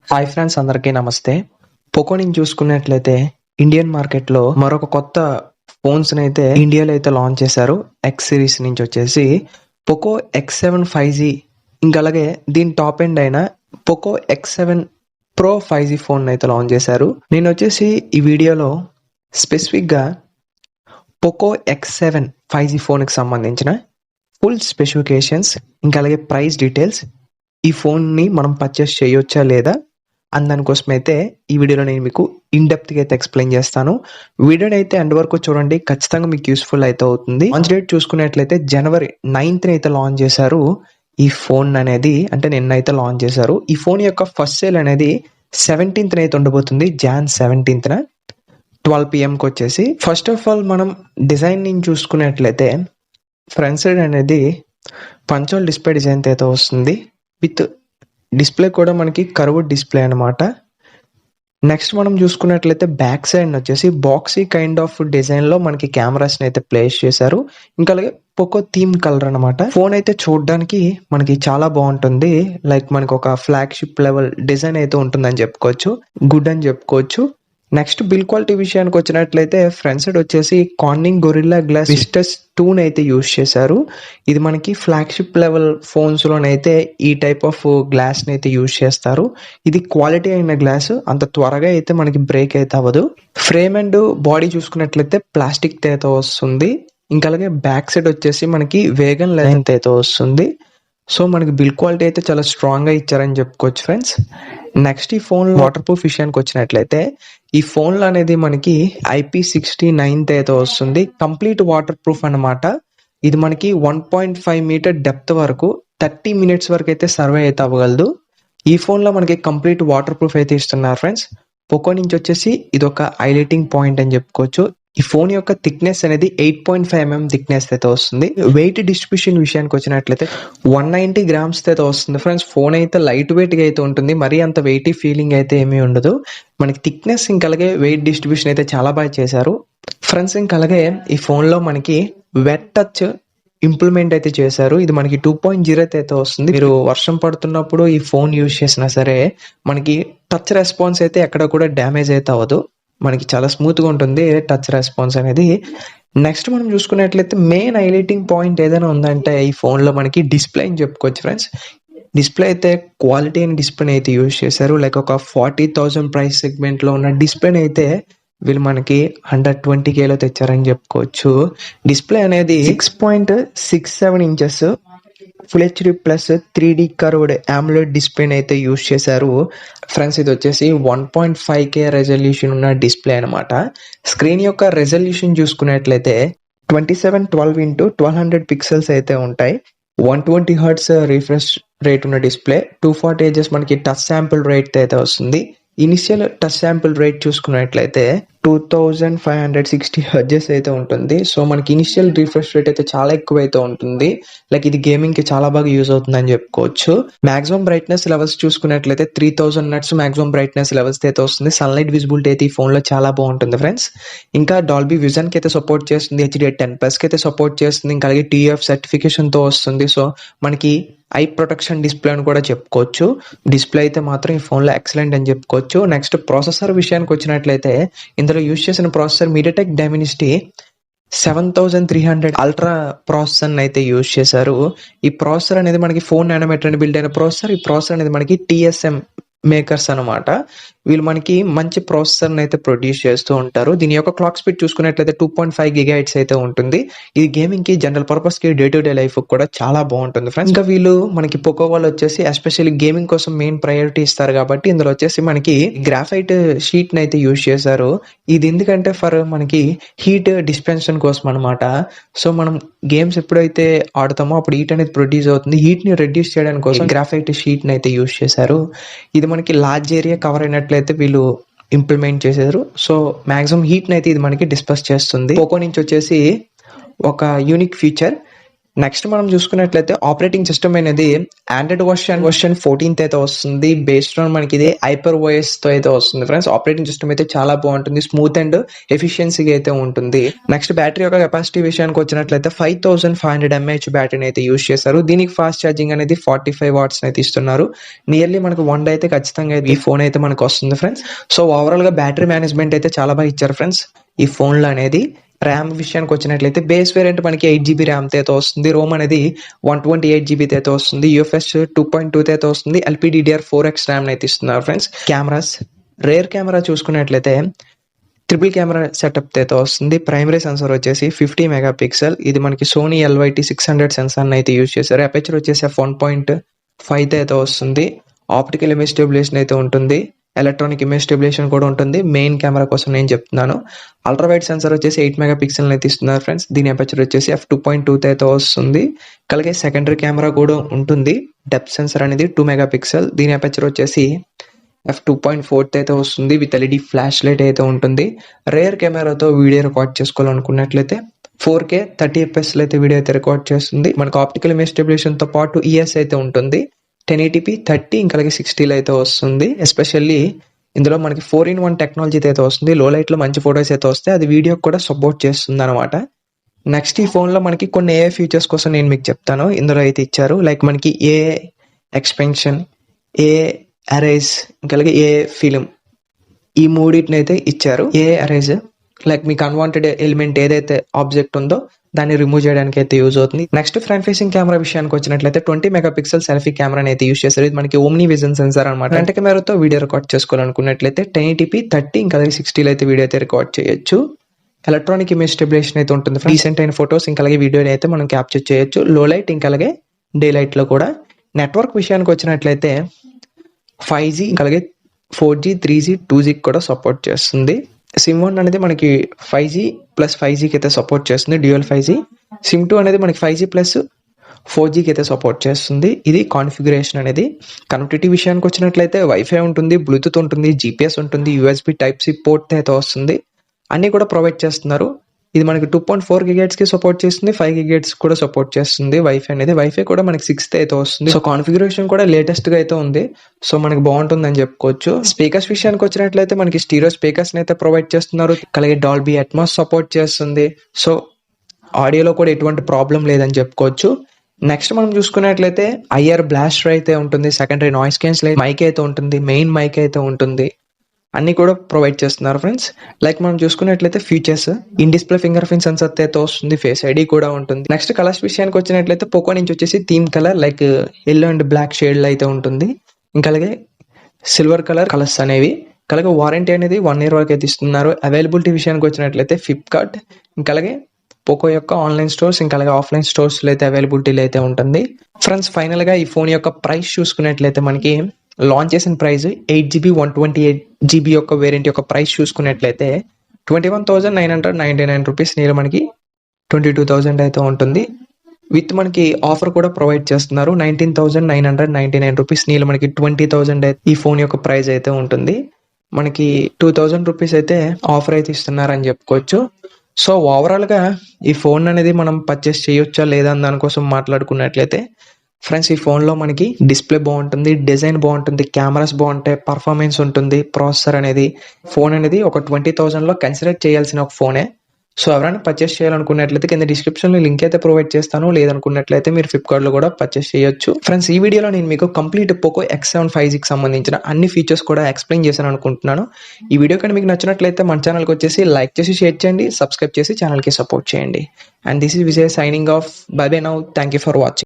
Hi friends, అందరికీ నమస్తే. పోకోని చూసుకున్నట్లయితే ఇండియన్ మార్కెట్లో మరొక కొత్త ఫోన్స్ని అయితే ఇండియాలో అయితే లాంచ్ చేశారు. ఎక్స్ సిరీస్ నుంచి వచ్చేసి పోకో X7 5G, ఇంకా అలాగే దీని టాప్ ఎండ్ అయిన Poco X7 Pro 5G phone అయితే లాంచ్ చేశారు. నేను వచ్చేసి ఈ వీడియోలో స్పెసిఫిక్గా పోకో X7 5G ఫోన్కి సంబంధించిన ఫుల్ స్పెసిఫికేషన్స్, ఇంకా అలాగే ప్రైస్ డీటెయిల్స్, ఈ ఫోన్ని మనం పర్చేస్ చేయొచ్చా లేదా అని దానికోసం అయితే ఈ వీడియోలో నేను మీకు ఇన్డెప్త్గా అయితే ఎక్స్ప్లెయిన్ చేస్తాను. వీడియోని అయితే ఎండ్ వరకు చూడండి, ఖచ్చితంగా మీకు యూస్ఫుల్ అయితే అవుతుంది. లాంచ్ డేట్ చూసుకున్నట్లయితే January 9th అయితే లాంచ్ చేశారు ఈ ఫోన్ అనేది, అంటే నిన్న అయితే లాంచ్ చేశారు. ఈ ఫోన్ యొక్క ఫస్ట్ సేల్ అనేది 17th అయితే ఉండబోతుంది, Jan 17th 12 PM వచ్చేసి. ఫస్ట్ ఆఫ్ ఆల్ మనం డిజైన్ నుంచి చూసుకున్నట్లయితే ఫ్రంట్ సైడ్ అనేది పంచోల్ డిస్ప్లే డిజైన్ అయితే వస్తుంది. విత్ డిస్ప్లే కూడా మనకి కర్వ్డ్ డిస్ప్లే అనమాట. నెక్స్ట్ మనం చూసుకున్నట్లయితే బ్యాక్ సైడ్ వచ్చేసి బాక్సీ కైండ్ ఆఫ్ డిజైన్ లో మనకి కెమెరాస్ అయితే ప్లేస్ చేశారు. ఇంకా అలాగే పోకో థీమ్ కలర్ అనమాట. ఫోన్ అయితే చూడడానికి మనకి చాలా బాగుంటుంది. లైక్ మనకి ఒక ఫ్లాగ్షిప్ లెవెల్ డిజైన్ అయితే ఉంటుందని చెప్పుకోవచ్చు, గుడ్ అని చెప్పుకోవచ్చు. నెక్స్ట్ బిల్ క్వాలిటీ విషయానికి వచ్చినట్లయితే ఫ్రంట్ సైడ్ వచ్చేసి కార్నింగ్ గొరిల్లా గ్లాస్ విస్టస్ 2 అయితే యూజ్ చేశారు. ఇది మనకి ఫ్లాగ్షిప్ లెవెల్ ఫోన్స్ లోనైతే ఈ టైప్ ఆఫ్ గ్లాస్ ని అయితే యూజ్ చేస్తారు. ఇది క్వాలిటీ అయిన గ్లాస్, అంత త్వరగా అయితే మనకి బ్రేక్ అయితే అవ్వదు. ఫ్రేమ్ అండ్ బాడీ చూసుకున్నట్లయితే ప్లాస్టిక్ అయితే వస్తుంది. ఇంకా అలాగే బ్యాక్ సైడ్ వచ్చేసి మనకి వేగన్ లెంత్ అయితే వస్తుంది. సో మనకి బిల్ క్వాలిటీ అయితే చాలా స్ట్రాంగ్ గా ఇచ్చారని చెప్పుకోవచ్చు ఫ్రెండ్స్. నెక్స్ట్ ఈ ఫోన్ వాటర్ ప్రూఫ్ విషయానికి వచ్చినట్లయితే ఈ ఫోన్ లో అనేది మనకి IP69 అయితే వస్తుంది. కంప్లీట్ వాటర్ ప్రూఫ్ అన్నమాట. ఇది మనకి 1.5 మీటర్ డెప్త్ వరకు 30 minutes వరకు అయితే సర్వే అయితే అవ్వగలదు. ఈ ఫోన్ లో మనకి కంప్లీట్ వాటర్ ప్రూఫ్ అయితే ఇస్తున్నారు ఫ్రెండ్స్. పోకో నుంచి వచ్చేసి ఇది ఒక హైలైటింగ్ పాయింట్ అని చెప్పుకోవచ్చు. ఈ ఫోన్ యొక్క థిక్నెస్ అనేది 8.5 mm థిక్నెస్ అయితే వస్తుంది. వెయిట్ డిస్ట్రిబ్యూషన్ విషయానికి వచ్చినట్లయితే 190 grams అయితే వస్తుంది ఫ్రెండ్స్. ఫోన్ అయితే లైట్ వెయిట్ గా అయితే ఉంటుంది, మరీ అంత వెయిటీ ఫీలింగ్ అయితే ఏమీ ఉండదు. మనకి థిక్నెస్ ఇంకా అలాగే వెయిట్ డిస్ట్రిబ్యూషన్ అయితే చాలా బాగా చేశారు ఫ్రెండ్స్. ఇంకా అలాగే ఈ ఫోన్ లో మనకి వెట్ టచ్ ఇంప్లిమెంట్ అయితే చేశారు. ఇది మనకి 2.0 అయితే వస్తుంది. మీరు వర్షం పడుతున్నప్పుడు ఈ ఫోన్ యూజ్ చేసినా సరే మనకి టచ్ రెస్పాన్స్ అయితే ఎక్కడ కూడా డ్యామేజ్ అయితే అవ్వదు. మనకి చాలా స్మూత్ గా ఉంటుంది టచ్ రెస్పాన్స్ అనేది. నెక్స్ట్ మనం చూసుకున్నట్లయితే మెయిన్ హైలైటింగ్ పాయింట్ ఏదైనా ఉందంటే ఈ ఫోన్ లో మనకి డిస్ప్లే అని చెప్పుకోవచ్చు ఫ్రెండ్స్. డిస్ప్లే అయితే క్వాలిటీ అయిన డిస్ప్లే అయితే యూజ్ చేశారు. లైక్ ఒక 40,000 ప్రైస్ సెగ్మెంట్ లో ఉన్న డిస్ప్లేని అయితే వీళ్ళు మనకి 120K లో తెచ్చారని చెప్పుకోవచ్చు. డిస్ప్లే అనేది 6.67 inches full HD plus 3D curved AMOLED display అయితే యూజ్ చేశారు ఫ్రెండ్స్. ఇది వచ్చేసి 1.5K రెజల్యూషన్ ఉన్న డిస్ప్లే అనమాట. స్క్రీన్ యొక్క రెజల్యూషన్ చూసుకున్నట్లయితే 2712 into 1200 పిక్సెల్స్ అయితే ఉంటాయి. 120 Hz రిఫ్రెష్ రేట్ ఉన్న డిస్ప్లే. 240 Hz మనకి టచ్ శాంపుల్ రేట్ అయితే వస్తుంది. ఇనిషియల్ టచ్ శాంపుల్ రేట్ చూసుకున్నట్లయితే 2560 Hz అయితే ఉంటుంది. సో మనకి ఇనిషియల్ రిఫ్రెష్ రేట్ అయితే చాలా ఎక్కువ అయితే ఉంటుంది. లైక్ ఇది గేమింగ్ కి చాలా బాగా యూజ్ అవుతుంది అని చెప్పుకోవచ్చు. మాక్సిమం బ్రైట్నెస్ లెవెల్స్ చూసుకున్నట్లయితే 3000 nits మాక్సిమం బ్రైట్నెస్ లెవెల్స్ అయితే వస్తుంది. సన్లైట్ విజిబిలిటీ అయితే ఈ ఫోన్ లో చాలా బాగుంటుంది ఫ్రెండ్స్. ఇంకా డాల్బీ విజన్ కి అయితే సపోర్ట్ చేస్తుంది, HDR10+ కి అయితే సపోర్ట్ చేస్తుంది, ఇంకా అలాగే TF సర్టిఫికేషన్ తో వస్తుంది. సో మనకి ఐ ప్రొటెక్షన్ డిస్ప్లే అని కూడా చెప్పుకోవచ్చు. డిస్ప్లే అయితే మాత్రం ఈ ఫోన్ లో ఎక్సలెంట్ అని చెప్పుకోవచ్చు. నెక్స్ట్ ప్రాసెసర్ విషయానికి వచ్చినట్లయితే ఇందులో యూజ్ చేసిన processor MediaTek Dimensity 7300 ultra processor అయితే యూజ్ చేశారు. ఈ ప్రాసెసర్ అనేది మనకి 4 nanometer అని బిల్డ్ అయిన ప్రాసెసర్. ఈ ప్రాసెసర్ అనేది మనకి TSM మేకర్స్ అనమాట. వీళ్ళు మనకి మంచి ప్రాసెసర్ అయితే ప్రొడ్యూస్ చేస్తూ ఉంటారు. దీని యొక్క క్లాక్ స్పీడ్ చూసుకున్నట్లయితే 2.5 GHz అయితే ఉంటుంది. ఇది గేమింగ్ కి, జనరల్ పర్పస్ కి, డే టు డే లైఫ్ కూడా చాలా బాగుంటుంది ఫ్రెండ్స్. ఇంకా వీళ్ళు మనకి పోకో వాళ్ళు వచ్చేసి ఎస్పెషల్లీ గేమింగ్ కోసం మెయిన్ ప్రయారిటీ ఇస్తారు కాబట్టి ఇందులో వచ్చేసి మనకి గ్రాఫైట్ షీట్ అయితే యూజ్ చేశారు. ఇది ఎందుకంటే ఫర్ మనకి హీట్ డిస్పెన్షన్ కోసం అనమాట. సో మనం గేమ్స్ ఎప్పుడైతే ఆడతామో అప్పుడు హీట్ అనేది ప్రొడ్యూస్ అవుతుంది. హీట్ ని రెడ్యూస్ చేయడానికి కోసం గ్రాఫైట్ షీట్ అయితే యూజ్ చేశారు. ఇది మనకి లార్జ్ ఏరియా కవర్ అయినట్లయితే వీళ్ళు ఇంప్లిమెంట్ చేశారు. సో మాక్సిమం హీట్ అయితే ఇది మనకి డిస్పర్స్ చేస్తుంది. పోకో నుంచి వచ్చేసి ఒక యూనిక్ ఫీచర్ నెక్స్ట్ మనం చూసుకున్నట్లయితే ఆపరేటింగ్ సిస్టమ్ అనేది ఆండ్రాయిడ్ వర్షన్ 14th అయితే వస్తుంది. బేస్డ్ ఆన్ మనకి ఇది హైపర్ ఓఎస్ తో అయితే వస్తుంది ఫ్రెండ్స్. ఆపరేటింగ్ సిస్టమ్ అయితే చాలా బాగుంటుంది, స్మూత్ అండ్ ఎఫిషియన్సీగా అయితే ఉంటుంది. నెక్స్ట్ బ్యాటరీ యొక్క కెపాసిటీ విషయానికి వచ్చినట్లయితే 5500 mAh బ్యాటరీని అయితే యూజ్ చేశారు. దీనికి ఫాస్ట్ ఛార్జింగ్ అనేది 45 watts అయితే ఇస్తున్నారు. నియర్లీ మనకు 1 day అయితే ఖచ్చితంగా ఈ ఫోన్ అయితే మనకు వస్తుంది ఫ్రెండ్స్. సో ఓవరాల్ గా బ్యాటరీ మేనేజ్మెంట్ అయితే చాలా బాగా ఇచ్చారు ఫ్రెండ్స్ ఈ ఫోన్ లో అనేది. ర్యామ్ విషయానికి వచ్చినట్లయితే బేస్ వేరియంట్ మనకి 8GB ర్యామ్ అయితే వస్తుంది. రోమ్ అనేది 128GB అయితే వస్తుంది. UFS 2.2 అయితే వస్తుంది. LPDDR4X ర్యామ్ అయితే ఇస్తున్నారు ఫ్రెండ్స్. కెమెరాస్ రేర్ కెమెరా చూసుకున్నట్లయితే ట్రిపుల్ కెమెరా సెటప్ అయితే వస్తుంది. ప్రైమరీ సెన్సార్ వచ్చేసి 50 మెగాపిక్సెల్. ఇది మనకి సోనీ LYT 600 సెన్సార్ అయితే యూజ్ చేశారు. అపేచర్ వచ్చేసి 1.5 అయితే వస్తుంది. ఆప్టికల్ ఇమేజ్ స్టెబిలైజేషన్ అయితే ఉంటుంది. ఎలక్ట్రానిక్ ఇమేజ్ స్టెబిలైజేషన్ కూడా ఉంటుంది. మెయిన్ కెమెరా కోసం నేను చెప్తున్నాను. అల్ట్రా వైడ్ సెన్సార్ వచ్చేసి 8 మెగాపిక్సెల్ అయితే ఇస్తున్నారు ఫ్రెండ్స్. దీని అపేచర్ వచ్చేసి f2.2 అయితే వస్తుంది. అలాగే సెకండరీ కెమెరా కూడా ఉంటుంది. డెప్త్ సెన్సార్ అనేది 2 మెగాపిక్సెల్. దీని అపేచర్ వచ్చేసి f2.4 అయితే వస్తుంది. విత్ LED ఫ్లాష్ లైట్ అయితే ఉంటుంది. రేర్ కెమెరాతో వీడియో రికార్డ్ చేసుకోవాలనుకున్నట్లయితే 4K 30fps అయితే వీడియో అయితే రికార్డ్ చేస్తుంది. మనకు ఆప్టికల్ ఇమేజ్ స్టెబిలైజేషన్ తో పాటు ES అయితే ఉంటుంది. 1080p 30 ఇంకా అలాగే 60 అయితే వస్తుంది. ఎస్పెషల్లీ ఇందులో మనకి 4-in-1 టెక్నాలజీ అయితే వస్తుంది. లో లైట్ లో మంచి ఫోటోస్ అయితే వస్తాయి. అది వీడియో కూడా సపోర్ట్ చేస్తుంది అనమాట. నెక్స్ట్ ఈ ఫోన్ లో మనకి కొన్ని AI ఫీచర్స్ కోసం నేను మీకు చెప్తాను. ఇందులో అయితే ఇచ్చారు లైక్ మనకి AI ఎక్స్పెన్షన్, AI అరేస్ ఇంకా అలాగే AI ఫిలిం, ఈ మూడింటిని అయితే ఇచ్చారు. AI అరేస్ లైక్ మీకు అన్వాంటెడ్ ఎలిమెంట్ ఏదైతే ఆబ్జెక్ట్ ఉందో దాన్ని రిమూవ్ చేయడానికి అయితే యూజ్ అవుతుంది. నెక్స్ట్ ఫ్రంట్ ఫేసింగ్ కెమెరా విషయానికి వచ్చినట్లయితే 20 మెగాపిక్సెల్ సెల్ఫీ కెమెరాని అయితే యూజ్ చేస్తారు. ఇది మనకి ఓమ్ని విజన్ సెన్సార్ అనమాట. ఫ్రంట్ కెమెరాతో వీడియో రికార్డ్ చేసుకోవాలనుకున్నట్లయితే 1080p 30 ఇంకా 60 అయితే వీడియో అయితే రికార్డ్ చేయొచ్చు. ఎలక్ట్రానిక్ ఇమేజ్ స్టెబిలైజేషన్ అయితే ఉంటుంది. రీసెంట్ అయిన ఫొటోస్ ఇంకా అలాగే వీడియోని అయితే మనం క్యాప్చర్ చేయొచ్చు. లో లైట్ ఇంకా అలాగే డే లైట్ లో కూడా. నెట్వర్క్ విషయానికి వచ్చినట్లయితే 5G ఇంకా అలాగే 4G 3G 2G కూడా సపోర్ట్ చేస్తుంది. SIM1 అనేది మనకి 5G ప్లస్ 5Gకి అయితే సపోర్ట్ చేస్తుంది, డ్యూయల్ 5G. SIM2 అనేది మనకి 5G ప్లస్ 4Gకి అయితే సపోర్ట్ చేస్తుంది. ఇది కాన్ఫిగరేషన్ అనేది. కనెక్టివిటీ విషయానికి వచ్చినట్లయితే వైఫై ఉంటుంది, బ్లూటూత్ ఉంటుంది, GPS ఉంటుంది, USB Type-C పోర్ట్ అయితే వస్తుంది. అన్ని కూడా ప్రొవైడ్ చేస్తున్నారు. ఇది మనకి 2.4 GHz కి సపోర్ట్ చేస్తుంది, 5 GHz కూడా సపోర్ట్ చేస్తుంది. వైఫై అనేది వైఫై కూడా మనకి 6th అయితే వస్తుంది. సో కాన్ఫిగరేషన్ కూడా లేటెస్ట్ గా అయితే ఉంది. సో మనకి బాగుంటుంది అని చెప్పుకోవచ్చు. స్పీకర్స్ విషయానికి వచ్చినట్లయితే మనకి స్టీరియో స్పీకర్స్ అయితే ప్రొవైడ్ చేస్తున్నారు. అలాగే డాల్బీ అట్మాస్ సపోర్ట్ చేస్తుంది. సో ఆడియోలో కూడా ఎటువంటి ప్రాబ్లం లేదని చెప్పుకోవచ్చు. నెక్స్ట్ మనం చూసుకున్నట్లయితే IR బ్లాస్టర్ అయితే ఉంటుంది. సెకండరీ నాయిస్ క్యాన్సిలేషన్ మైక్ అయితే ఉంటుంది. మెయిన్ మైక్ అయితే ఉంటుంది. అన్ని కూడా ప్రొవైడ్ చేస్తున్నారు ఫ్రెండ్స్. లైక్ మనం చూసుకున్నట్లయితే features in display finger print censor అయితే వస్తుంది. ఫేస్ ID కూడా ఉంటుంది. నెక్స్ట్ కలర్స్ విషయానికి వచ్చినట్లయితే పోకో నుంచి వచ్చేసి theme colour like yellow and black shade అయితే ఉంటుంది. ఇంకా అలాగే సిల్వర్ కలర్స్ అనేవి. అలాగే వారంటీ అనేది 1 year వరకు అయితే ఇస్తున్నారు. అవైలబిలిటీ విషయానికి వచ్చినట్లయితే ఫ్లిప్కార్ట్ ఇంకా అలాగే పోకో యొక్క ఆన్లైన్ స్టోర్స్ ఇంకా అలాగే ఆఫ్లైన్ స్టోర్స్ లో అయితే అవైలబిలిటీలో అయితే ఉంటుంది. ఫ్రెండ్స్ ఫైనల్ గా ఈ ఫోన్ యొక్క ప్రైస్ చూసుకున్నట్లయితే మనకి లాంచ్ చేసిన ప్రైస్ 8GB 128GB యొక్క వేరియంట్ యొక్క ప్రైస్ చూసుకున్నట్లయితే 21,999 రూపీస్ నీరు మనకి 22,000 అయితే ఉంటుంది. విత్ మనకి ఆఫర్ కూడా ప్రొవైడ్ చేస్తున్నారు. 19,999 రూపీస్ నీళ్ళు మనకి 20,000 ఈ ఫోన్ యొక్క ప్రైస్ అయితే ఉంటుంది. మనకి 2,000 రూపీస్ అయితే ఆఫర్ అయితే ఇస్తున్నారని చెప్పుకోవచ్చు. సో ఓవరాల్ గా ఈ ఫోన్ అనేది మనం పర్చేస్ చేయొచ్చా లేదా అని దానికోసం మాట్లాడుకున్నట్లయితే ఫ్రెండ్స్ ఈ ఫోన్ లో మనకి డిస్ప్లే బాగుంటుంది, డిజైన్ బాగుంటుంది, కెమెరాస్ బాగుంటాయి, పర్ఫార్మెన్స్ ఉంటుంది, ప్రాసెసర్ అనేది ఫోన్ అనేది ఒక 20,000 లో కన్సిడర్ చేయాల్సిన ఒక ఫోనే. సో ఎవరైనా పర్చేస్ చేయాలనుకున్నట్లయితే కింద డిస్క్రిప్షన్ లో లింక్ అయితే ప్రొవైడ్ చేస్తాను. లేదనుకున్నట్లయితే మీరు ఫ్లిప్కార్ట్ లో కూడా పర్చేస్ చేయొచ్చు. ఫ్రెండ్స్ ఈ వీడియోలో నేను మీకు కంప్లీట్ పోకో X7 5Gకి సంబంధించిన అన్ని ఫీచర్స్ కూడా ఎక్స్ప్లెయిన్ చేశాను అనుకుంటున్నాను. ఈ వీడియో కానీ మీకు నచ్చినట్లయితే మన ఛానల్కి వచ్చేసి లైక్ చేసి షేర్ చేయండి, సబ్స్క్రైబ్ చేసి ఛానల్కి సపోర్ట్ చేయండి. And this is Vijay signing off. By by now. Thank you for watching.